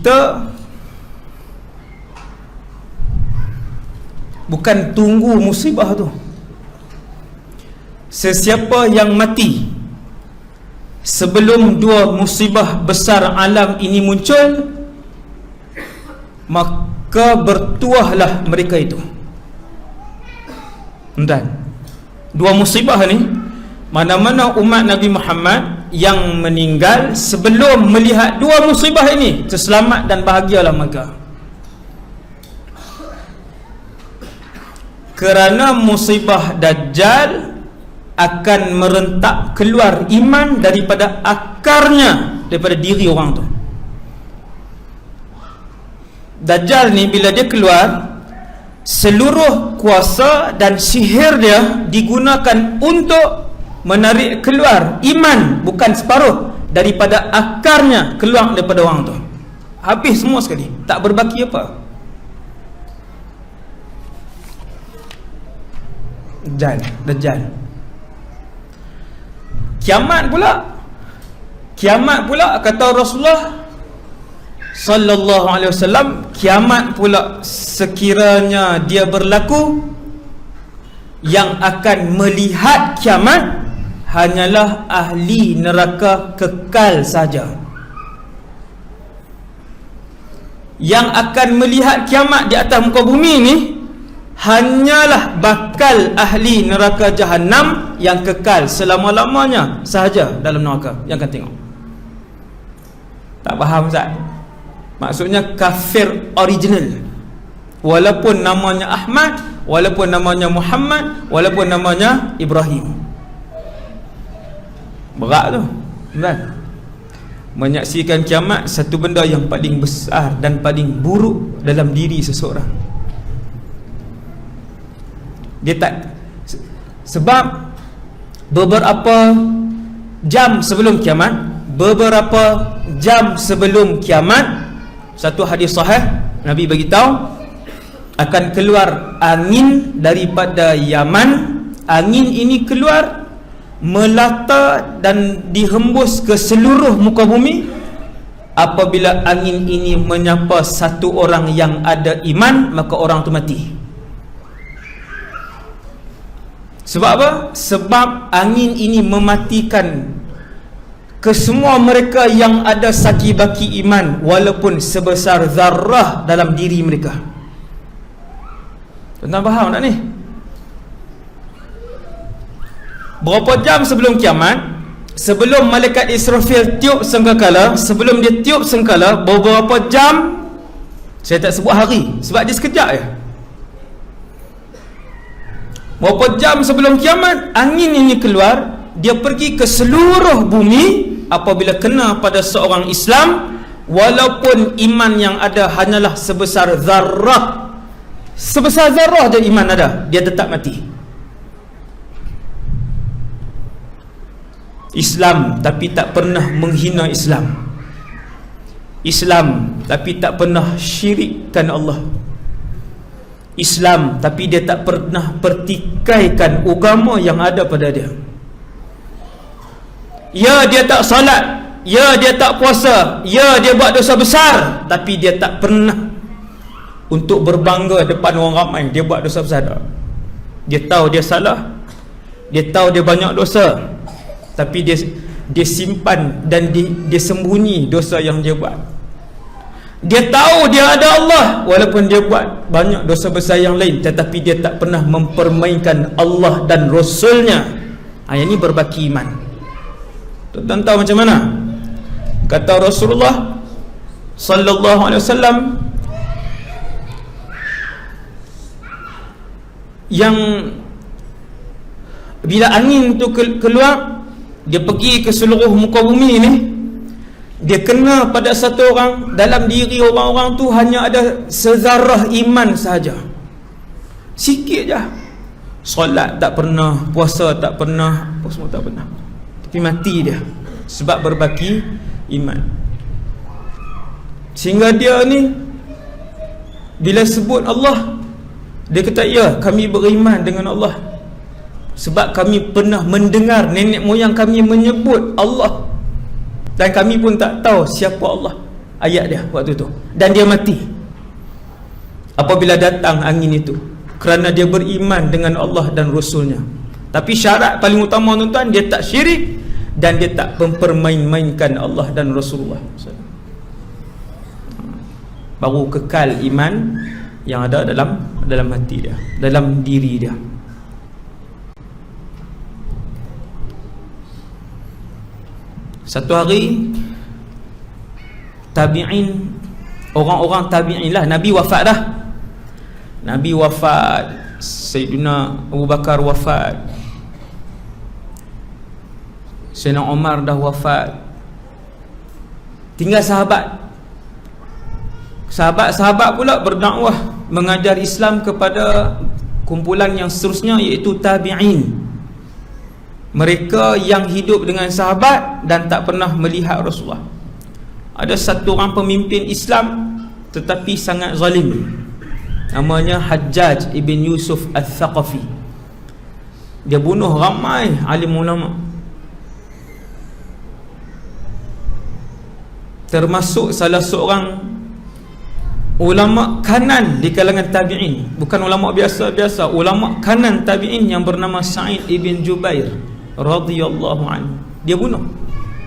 kita bukan tunggu musibah tu. Sesiapa yang mati sebelum dua musibah besar alam ini muncul, maka bertuahlah mereka itu. Dan dua musibah ni, mana-mana umat Nabi Muhammad yang meninggal sebelum melihat dua musibah ini, terselamat dan bahagialah mereka. Kerana musibah Dajjal akan merentak keluar iman daripada akarnya, daripada diri orang tu. Dajjal ni bila dia keluar, seluruh kuasa dan sihir dia digunakan untuk menarik keluar iman, bukan separuh daripada akarnya, keluar daripada orang tu. Habis semua sekali, tak berbaki apa. Dajjal. Kiamat pula kata Rasulullah sallallahu alaihi wasallam, kiamat pula sekiranya dia berlaku, yang akan melihat kiamat hanyalah ahli neraka kekal saja. Yang akan melihat kiamat di atas muka bumi ni hanyalah bakal ahli neraka Jahannam yang kekal selama-lamanya sahaja dalam neraka yang akan tengok. Tak faham Ustaz? Maksudnya kafir original, walaupun namanya Ahmad, walaupun namanya Muhammad, walaupun namanya Ibrahim. Berat tu, kan? Menyaksikan kiamat satu benda yang paling besar dan paling buruk dalam diri seseorang. Dia tak, sebab beberapa jam sebelum kiamat, satu hadis sahih Nabi beritahu akan keluar angin daripada Yaman. Angin ini keluar melata dan dihembus ke seluruh muka bumi. Apabila angin ini menyapa satu orang yang ada iman, maka orang itu mati. Sebab apa? Sebab angin ini mematikan kesemua mereka yang ada saki-baki iman, walaupun sebesar zarrah dalam diri mereka. Tuan-tuan faham tak ni? Berapa jam sebelum kiamat, sebelum malaikat Israfil tiup sangkakala, sebelum dia tiup sangkakala, beberapa jam, saya tak sebut hari sebab dia sekejap je. Berapa jam sebelum kiamat, angin ini keluar, dia pergi ke seluruh bumi. Apabila kena pada seorang Islam, walaupun iman yang ada hanyalah sebesar zarrah, sebesar zarrah je iman ada, dia tetap mati. Islam tapi tak pernah menghina Islam. Islam tapi tak pernah syirikkan Allah. Islam tapi dia tak pernah pertikaikan agama yang ada pada dia. Ya, dia tak salat, ya dia tak puasa, ya dia buat dosa besar, tapi dia tak pernah untuk berbangga depan orang ramai dia buat dosa besar. Dia tahu dia salah, dia tahu dia banyak dosa, tapi dia simpan dan dia sembunyi dosa yang dia buat. Dia tahu dia ada Allah, walaupun dia buat banyak dosa besar yang lain, tetapi dia tak pernah mempermainkan Allah dan Rasulnya. Yang ini berbaki iman. Tuan tahu macam mana? Kata Rasulullah sallallahu alaihi wasallam, yang bila angin tu keluar, dia pergi ke seluruh muka bumi ni, dia kena pada satu orang, dalam diri orang-orang tu hanya ada sezarah iman sahaja, sikit je. Solat tak pernah, puasa tak pernah, apa semua tak pernah, tapi mati dia sebab berbaki iman. Sehingga dia ni bila sebut Allah, dia kata, ya kami beriman dengan Allah sebab kami pernah mendengar nenek moyang kami menyebut Allah, dan kami pun tak tahu siapa Allah. ayat dia waktu tu, dan dia mati apabila datang angin itu, kerana dia beriman dengan Allah dan Rasulnya. Tapi syarat paling utama tuan-tuan, dia tak syirik dan dia tak mempermain-mainkan Allah dan Rasulullah. Baru kekal iman yang ada dalam hati dia, dalam diri dia. Satu hari tabi'in, orang-orang tabi'in lah, Nabi wafat dah. Nabi wafat, Sayyidina Abu Bakar wafat, Sayyidina Umar dah wafat, tinggal sahabat pula berdakwah, mengajar Islam kepada kumpulan yang seterusnya, iaitu tabi'in. Mereka yang hidup dengan sahabat dan tak pernah melihat Rasulullah. Ada satu orang pemimpin Islam tetapi sangat zalim, namanya Hajjaj ibn Yusuf al-Thaqafi. Dia bunuh ramai alim ulama, termasuk salah seorang ulama kanan di kalangan tabi'in, bukan ulama biasa-biasa, ulama kanan tabi'in yang bernama Sa'id ibn Jubair radhiyallahu anhu. Dia bunuh,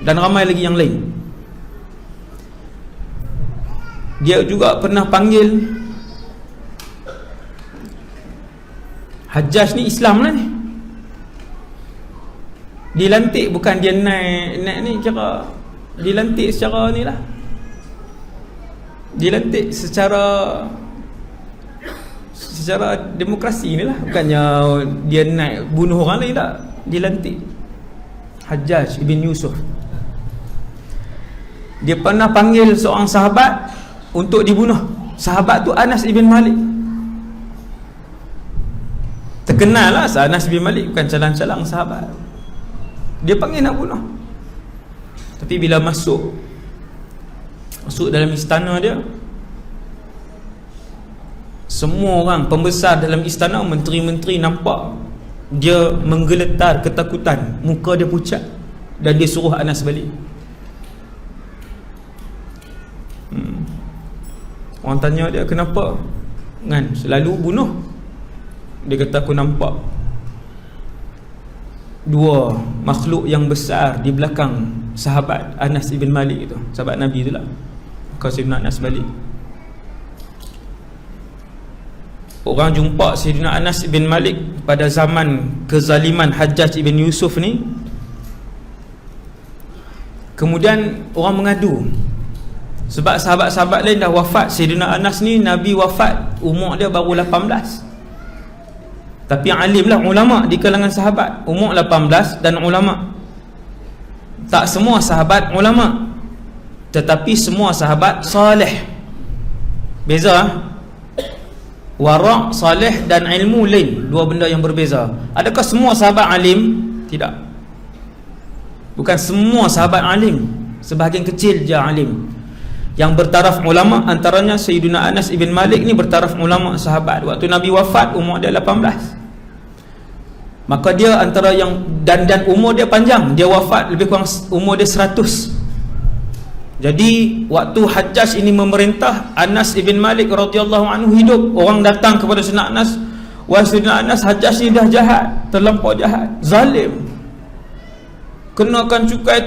dan ramai lagi yang lain. Dia juga pernah panggil Hajjaj ni, Islam lah ni, dilantik, bukan dia naik ni, cara dilantik secara ni lah, dilantik secara demokrasi ni lah, bukannya dia naik bunuh orang lain tak. Dilantik Hajjaj ibn Yusuf. Dia pernah panggil seorang sahabat untuk dibunuh. Sahabat tu Anas ibn Malik. Terkenal lah Anas ibn Malik, bukan calang-calang sahabat. Dia panggil nak bunuh. Tapi bila masuk dalam istana dia, semua orang pembesar dalam istana, menteri-menteri nampak dia menggeletar ketakutan, muka dia pucat, dan dia suruh Anas balik. Orang tanya dia, kenapa kan selalu bunuh? Dia kata, aku nampak dua makhluk yang besar di belakang sahabat Anas ibn Malik itu, sahabat Nabi itulah. Kau Sayyidina Anas balik. Orang jumpa Sayyidina Anas ibn Malik pada zaman kezaliman Hajjaj ibn Yusuf ni. Kemudian orang mengadu, sebab sahabat-sahabat lain dah wafat. Sayyidina Anas ni Nabi wafat, umur dia baru 18. Tapi alim lah, ulama di kalangan sahabat, umur 18 dan ulama. Tak semua sahabat ulama, tetapi semua sahabat salih. Beza wara', salih dan ilmu lain, dua benda yang berbeza. Adakah semua sahabat alim? Tidak. Bukan semua sahabat alim, sebahagian kecil je alim. Yang bertaraf ulama antaranya Sayyidina Anas ibn Malik ni bertaraf ulama sahabat. Waktu Nabi wafat umur dia 18. Maka dia antara yang dan umur dia panjang. Dia wafat lebih kurang umur dia 100. Jadi waktu Hajjaj ini memerintah, Anas ibn Malik radhiyallahu anhu hidup. Orang datang kepada Sayyidina Anas, wahai Sayyidina Anas, Hajjaj ni dah jahat, terlampau jahat, zalim, kenakan cukai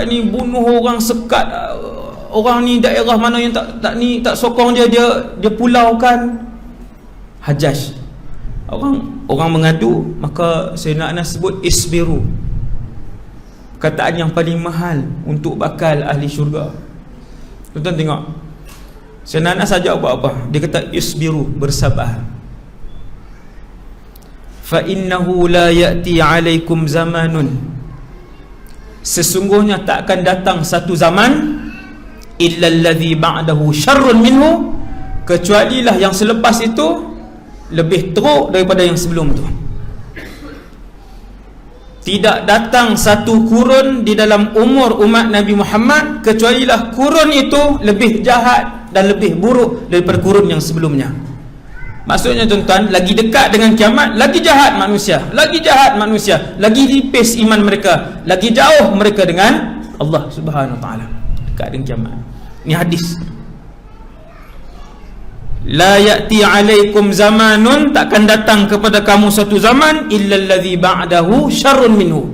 ni, bunuh orang, sekat orang ni, daerah mana yang tak sokong dia pulaukan. Hajjaj, orang mengadu, maka Sayyidina Anas sebut isbiru, perkataan yang paling mahal untuk bakal ahli syurga. Tuan-tuan tengok, Sayyidina Anas saja buat apa? Dia kata isbiru, bersabar. Fa innahu la ya'ti 'alaikum zamanun, sesungguhnya tak akan datang satu zaman, illa alladhi ba'dahu syarrun minhu, kecuali lah yang selepas itu lebih teruk daripada yang sebelum itu. Tidak datang satu kurun di dalam umur umat Nabi Muhammad kecualilah kurun itu lebih jahat dan lebih buruk daripada kurun yang sebelumnya. Maksudnya tuan-tuan, lagi dekat dengan kiamat, lagi jahat manusia, lagi nipis iman mereka, lagi jauh mereka dengan Allah Subhanahu Wa Taala, dekat dengan kiamat. Ini hadis. La ya'ti alaikum zamanun, takkan datang kepada kamu satu zaman illa allazi ba'dahu syarrun minhu,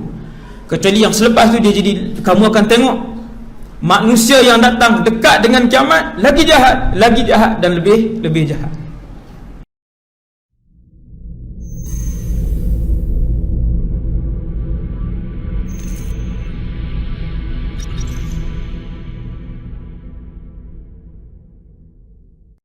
kecuali yang selepas tu dia jadi, kamu akan tengok manusia yang datang dekat dengan kiamat lagi jahat dan lebih jahat.